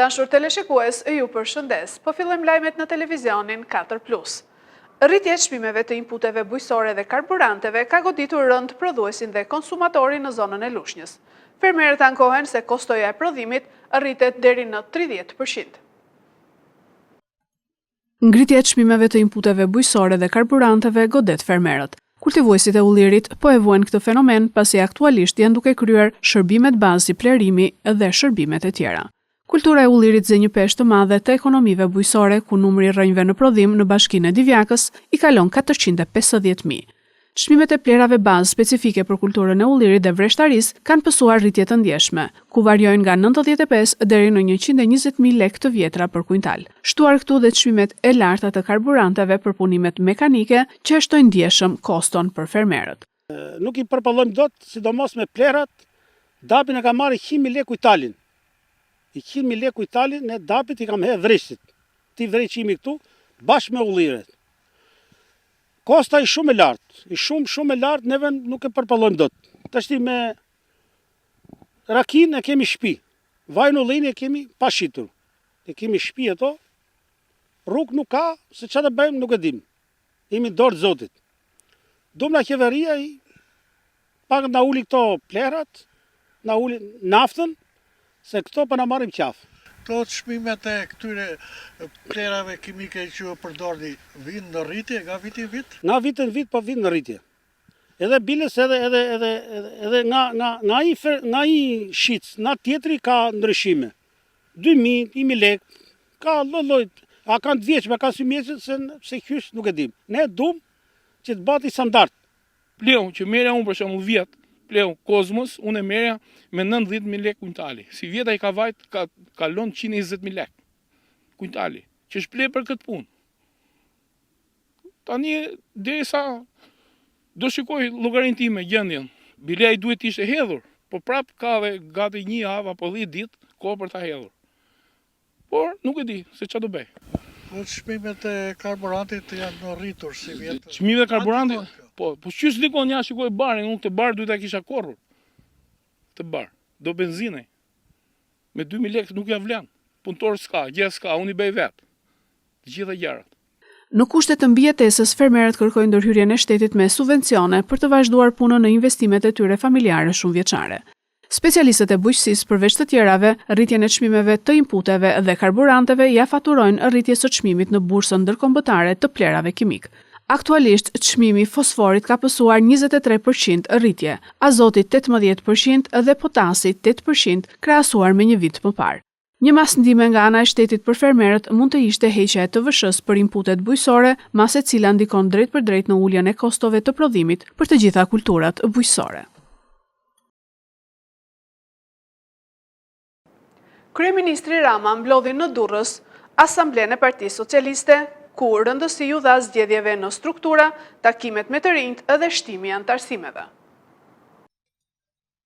Dashur teleshikues, ju përshëndes, po fillojmë lajmet në televizionin 4+. Rritja e çmimeve të inputeve bujqësore dhe karburanteve ka goditur rënd prodhuesin dhe konsumatorin në zonën e Lushnjës. Fermerët ankohen se kostoja e prodhimit rritet deri në 30%. Ngritja e çmimeve të inputeve bujqësore dhe karburanteve godet fermerët. Kultivuesit e ullirit po e vuajnë këtë fenomen pasi aktualisht janë duke kryer shërbimet bazë si plerimi dhe shërbimet e tjera. Kultura e ullirit zë një peshë të madhe të ekonomive bujqësore, ku numri rrënjve në prodhim në Bashkinë e Divjakës i kalon 450.000. Çmimet e plerave bazë specifike për kulturën e ullirit dhe vreshtarisë kanë pësuar rritje të ndjeshme, ku variojnë nga 95 deri në 120.000 lekë të vjetra për kuintal. Shtuar këtu dhe çmimet e larta të karburanteve për punimet mekanike që shtojnë ndjeshëm koston për fermerët. Nuk i përpallojmë dot, sidomos me plerat, dapin e ka marrë 100.000 lekë kuintalin. 100.000 lekë kuintalin ne dapit i kam hedhë vreshtit. Ti vreqimi këtu bashkë me ulliret. Kosta i shumë e lartë, shumë e lartë, neve nuk e përpallojmë dot. Tashti me rakin e kemi shtëpi, vajin ullin e kemi pa shitur. E kemi shtëpi ato, rrugë nuk ka, se çfarë të bëjmë nuk e dim. Jemi dorë të Zotit. Dumna qeveria i pak na uli këto plerat, na uli naftën, se këto po na marrim qafë. Këto çmimet e këtyre plerave kimike që përdorni vinë në rritje nga viti në vit? Nga vitin në vit po vinë në rritje. Edhe biles edhe nga i shitës, nga tjetri ka ndryshime. 2.000, 1.000 lekë, ka lloj, a kanë të vjeçme, ka si mjesët se qysh nuk e dim. Ne dum që të bati standard. Pleu që merja unë për shembull vjet, pleu Kozmos, unë e merja me 90.000 lekë kuintali. Si vjeta i ka vajt, kalon 120.000 lekë kuintali, që është ple për këtë punë. Tani, derisa do shikoj llogarinë time gjendjen, bilej duhet ishte hedhur, po prap ka dhe gati 1 javë apo 10 ditë kohë për ta hedhur. Por nuk e di se çfarë do bëj. Po çmimet e karburantit janë rritur si vjet. Çmimet e karburantit, po çysh dikon ja shikoj barin, unë këtë bar duhet ta kisha korrur. Të bar, do benzinë. Me 2.000 lekë nuk ja vlen. Punëtor s'ka, gjë s'ka, unë i bëj vetë. Të gjitha gjërat. Në kushtet të mbijetesës, fermerët kërkojnë ndërhyrjen e shtetit me subvencione për të vazhduar punën në investimet e tyre familjare shumëvjeçare. Specialistët e bujqësisë, përveç të tjerave, rritjen e çmimeve të inputeve dhe karburanteve ja faturojnë rritjes së çmimit në bursën ndërkombëtare të plerave kimik. Aktualisht, çmimi fosforit ka pësuar 23% rritje, azotit 18% dhe potasit 8% krahasuar me një vit më parë. Një masndime nga ana e shtetit për fermerët mund të ishte heqja e TVSH-s për inputet bujqësore, mas e cila ndikon drejt për drejt në uljen e kostove të prodhimit për të gjitha kulturat bujqësore. Kryeministri Rama mblodhi në Durrës Asamblenë e Partisë Socialiste, ku rëndësiu dha zgjedhjeve në struktura, takimet me të rinjt dhe shtimi i antarësimeve.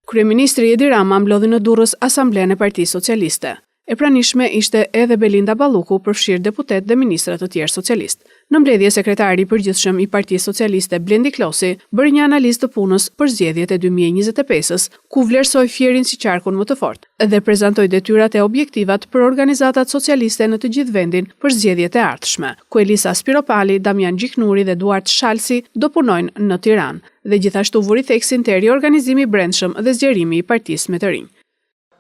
Kryeministri Edi Rama mblodhi në Durrës Asamblenë e Partisë Socialiste. E pranishme ishte edhe Belinda Balluku, përfshirë deputet dhe ministra të tjerë socialist. Në mbledhje, sekretari i përgjithshëm i Partisë Socialiste Blendi Klosi bëri një analizë të punës për zgjedhjet e 2025-s, ku vlerësoi fjerin si qarkun më të fortë dhe prezantoi detyrat e objektivat për organizatat socialiste në të gjithë vendin për zgjedhjet e ardhshme, ku Elisa Spiropali, Damian Gjiknuri dhe Duart Shalsi do punojnë në Tiranë, dhe gjithashtu vuri theksin të riorganizimi i brendshëm dhe zgjerimi i Partisë me të rinj.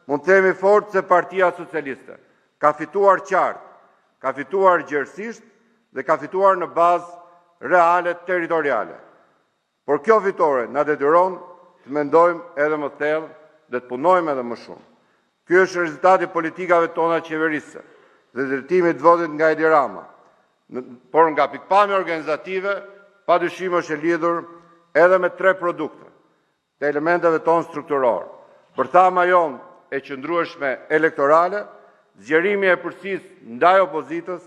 Mund të themi fort se Partia Socialiste ka fituar qartë, ka fituar gjerësisht dhe ka fituar në bazë reale territoriale. Por kjo fitore na detyron të mendojmë edhe më thellë dhe të punojmë edhe më shumë. Ky është rezultati politikave tona qeverisë dhe drejtimit të votit nga Edi Rama. Por nga pikpamja organizative, padyshim është e lidhur edhe me 3 produkte të elementeve tonë strukturore. Për tama jonë e qëndrueshme elektorale, zgjerimi e përgjithësisë ndaj opozitës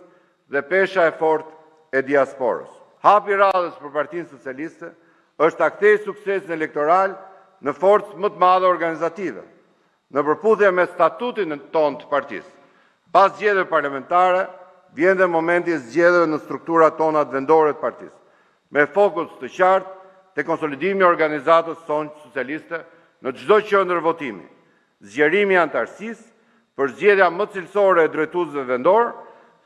dhe pesha e fortë e diasporës. Hapi i radhës për Partinë Socialiste është ta kthejë suksesin elektoral në forcë më të madhe organizative, në përputhje me statutin tonë të partisë. Pas zgjedhjeve parlamentare, vjen dhe momenti i zgjedhjeve në strukturat tona të vendore të partisë, me fokus të qartë te konsolidimi i organizatës sonë socialiste në çdo qendër votimi. Zgjerimi i antarësisë për zgjedhja më cilësore e drejtuesve vendor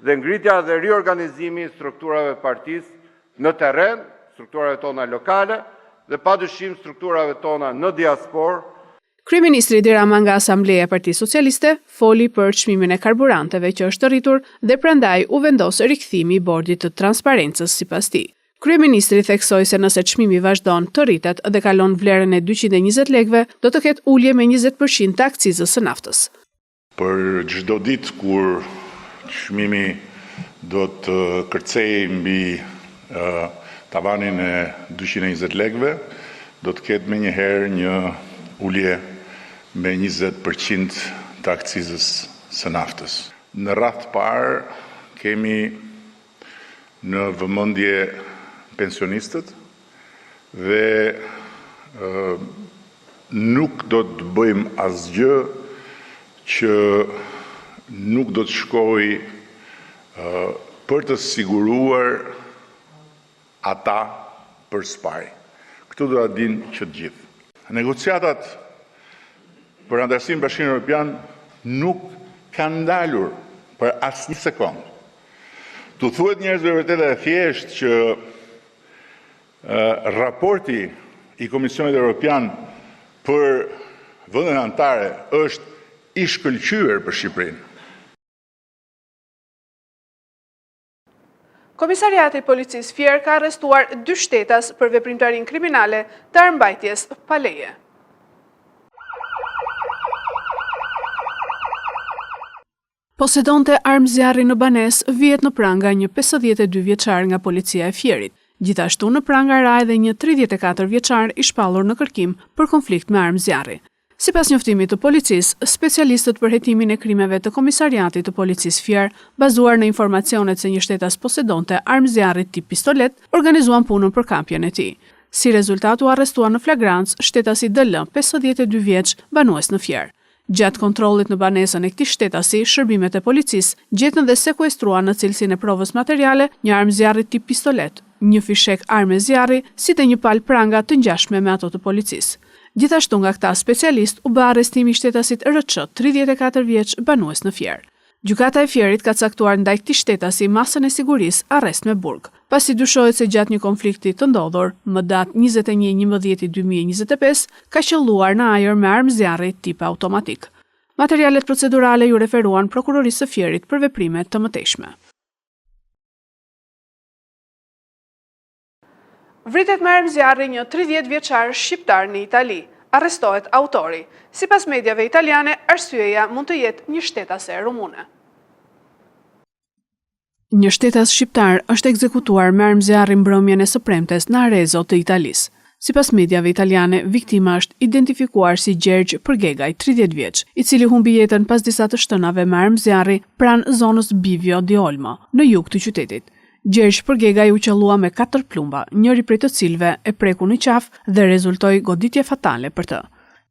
dhe ngritja dhe riorganizimi i strukturave partisë në terren, strukturave tona lokale dhe padyshim strukturave tona në diasporë. Kryeministri Edi Rama nga Asambleja e Partisë Socialiste foli për çmimin e karburanteve që është rritur dhe prandaj u vendos rikthimi i bordit të transparencës sipas tij. Kryeministri theksoi se nëse çmimi vazhdon të rritet dhe kalon vlerën e 220 lekëve, do të ketë ulje me 20% të akcizës së naftës. Për çdo ditë kur çmimi do të kërcejë mbi tavanin e 220 lekëve, do të ketë menjëherë një ulje me 20% të akcizës së naftës. Në radhë parë kemi në vëmendje pensionistët dhe nuk do të bëjmë asgjë që nuk do të shkojë për të siguruar ata për spaj. Këtu do ta dinë që të gjithë. Negociatat për antarësinë në Bashkimin Evropian nuk kanë ndalur për asnjë sekond. Tu thuhet njerëzve vërtet e thjesht që raporti i Komisionit Evropian për vendet anëtare është i shkëlqyer për Shqipërinë. Komisariati i Policisë Fier ka arrestuar 2 shtetas për veprimtarinë kriminale të armbajtjes pa leje. Posedonte armë zjarri në banesë, vihet në pranga një 52 vjeçar nga policia e Fierit. Gjithashtu në pranga ra edhe një 34 vjeçar i shpallur në kërkim për konflikt me armë zjarri. Sipas njoftimit të policisë, specialistët për hetimin e krimeve të Komisariatit të Policisë Fier, bazuar në informacionet se një shtetas posedonte armë zjarri tip pistolet, organizuan punën për kapjen e tij. Si rezultat u arrestuan në flagrancë shtetasi DL, 52 vjeç, banues në Fier. Gjatë kontrollit në banesën e këtij shtetasi, shërbimet e policisë gjetën dhe sekuestruan në cilësinë e provës materiale një armë zjarri tip pistolet, një fishek armë zjarri, si dhe një palë pranga të ngjashme me ato të policisë. Gjithashtu nga këta specialist u bë arrestimi i shtetasit RC, 34 vjeç, banues në Fier. Gjykata e Fierit ka caktuar ndaj këtij shtetasi masën e sigurisë arrest me burg, pasi dyshohet se gjatë një konflikti të ndodhur, më datë 21/11/2025, ka qelluar në ajër me armë zjarri tip automatik. Materialet procedurale ju referuan prokurorisë së Fierit për veprime të mëtejshme. Vritet me armë zjarri një 30 vjeçar shqiptar në Itali. Arrestohet autori. Sipas mediave italiane, arsyeja mund të jetë një shtetase rumune. Një shtetas shqiptar është ekzekutuar me armë zjarri mbrëmjen e së premtes në Arezzo të Italisë. Sipas mediave italiane, viktima është identifikuar si Gjergj Përgegaj, 30 vjeç, i cili humbi jetën pas disa të shtënave me armë zjarri pranë zonës Bivio di Olmo, në jug të qytetit. Gjergj Përgegaj u qellua me 4 plumba, njëri prej të cilëve e preku në qafë dhe rezultoi goditje fatale për të.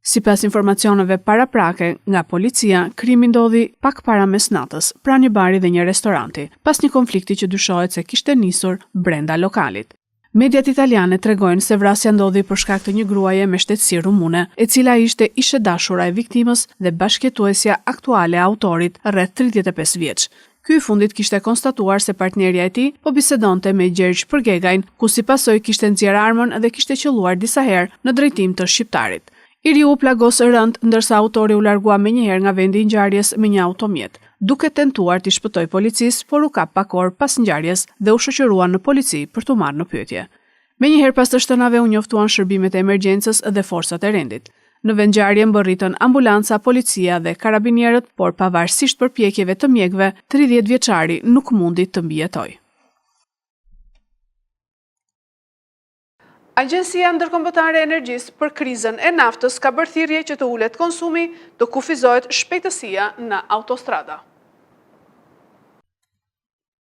Sipas informacioneve paraprake nga policia, krimi ndodhi pak para mesnatës, pranë një bari dhe një restoranti, pas një konflikti që dyshohet se kishte nisur brenda lokalit. Mediat italiane tregojnë se vrasja ndodhi për shkak të një gruaje me shtetësi rumune, e cila ishte ishe dashura e viktimës dhe bashkëjetuesja aktuale e autorit rreth 35 vjeç. Ky i fundit kishte konstatuar se partnerja e tij po bisedonte me Gjergj Përgegajn, ku sipasoj kishte nxjerrë armën dhe kishte qelluar disa herë në drejtim të shqiptarit. I riu plagos rënd, ndërsa autori u largua menjëherë nga vendi i ngjarjes me një automjet, duke tentuar t'i shpëtoj policisë, por u kap pak orë pas ngjarjes dhe u shoqëruan në polici për t'u marrë në pyetje. Menjëherë pas të shtënave u njoftuan shërbimet e emergjencës dhe forcat e rendit. Në vendngjarje mbërritën ambulanca, policia dhe karabinierët, por pavarësisht përpjekjeve të mjekëve, 30 vjeçari nuk mundi të mbijetojë. Agjencia Ndërkombëtare e Energjisë për krizën e naftës ka bërë thirrje që të ulet konsumi, të kufizohet shpejtësia në autostrada.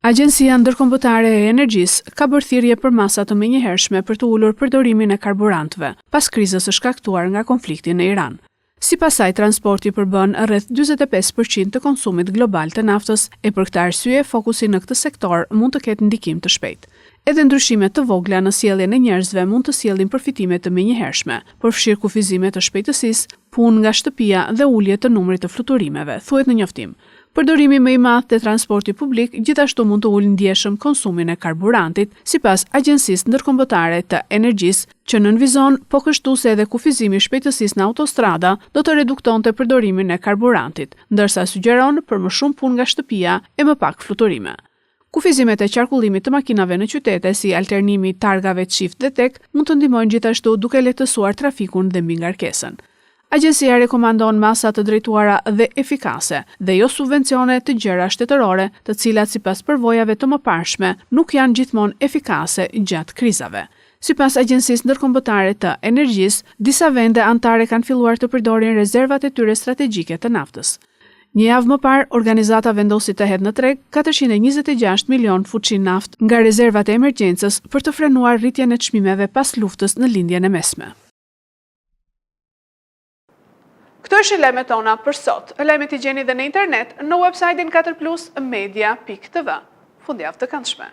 Agjencia Ndërkombëtare e Energjisë ka bërë thirrje për masa të menjëhershme për të ulur përdorimin e karburantëve pas krizës së shkaktuar nga konflikti në Iran. Sipas saj, transporti përbën rreth 45% të konsumit global të naftës e për këtë arsye fokusi në këtë sektor mund të ketë ndikim të shpejtë. Edhe ndryshimet të vogla në sjelljen e njerëzve mund të sjellin përfitime të menjëhershme, përfshirë kufizime të shpejtësisë, punë nga shtëpia dhe ulje të numrit të fluturimeve, thuhet në njoftim. Përdorimi më i madh të transportit publik gjithashtu mund të ulë ndjeshëm konsumin e karburantit, sipas Agjencisë Ndërkombëtare të Energjisë, që nënvizon po kështu se edhe kufizimi i shpejtësisë në autostrada do të reduktonte përdorimin e karburantit, ndërsa sugjeron për më shumë punë nga shtëpia e më pak fluturime. Kufizimet e qarkullimit të makinave në qytete si alternimi i targave çift dhe tek mund të ndihmojnë gjithashtu duke lehtësuar trafikun dhe mbingarkesën. Agjencia rekomandon masa të drejtuara dhe efikase dhe jo subvencione të gjëra shtetërore, të cilat sipas përvojave të mëparshme nuk janë gjithmonë efikase gjatë krizave. Sipas Agjencisë Ndërkombëtare të Energjisë, disa vende anëtare kanë filluar të përdorin rezervat e tyre strategjike të naftës. Një javë më parë, organizata vendosi të hedhë në treg 426 milion fuqi naftë nga rezervat e emergjencës për të frenuar rritjen e çmimeve pas luftës në lindjen e mesme. Këto ishin lajmet tona për sot. Lajmet i gjeni dhe në internet në website-in 4plusmedia.tv. Fundjavë të këndshme.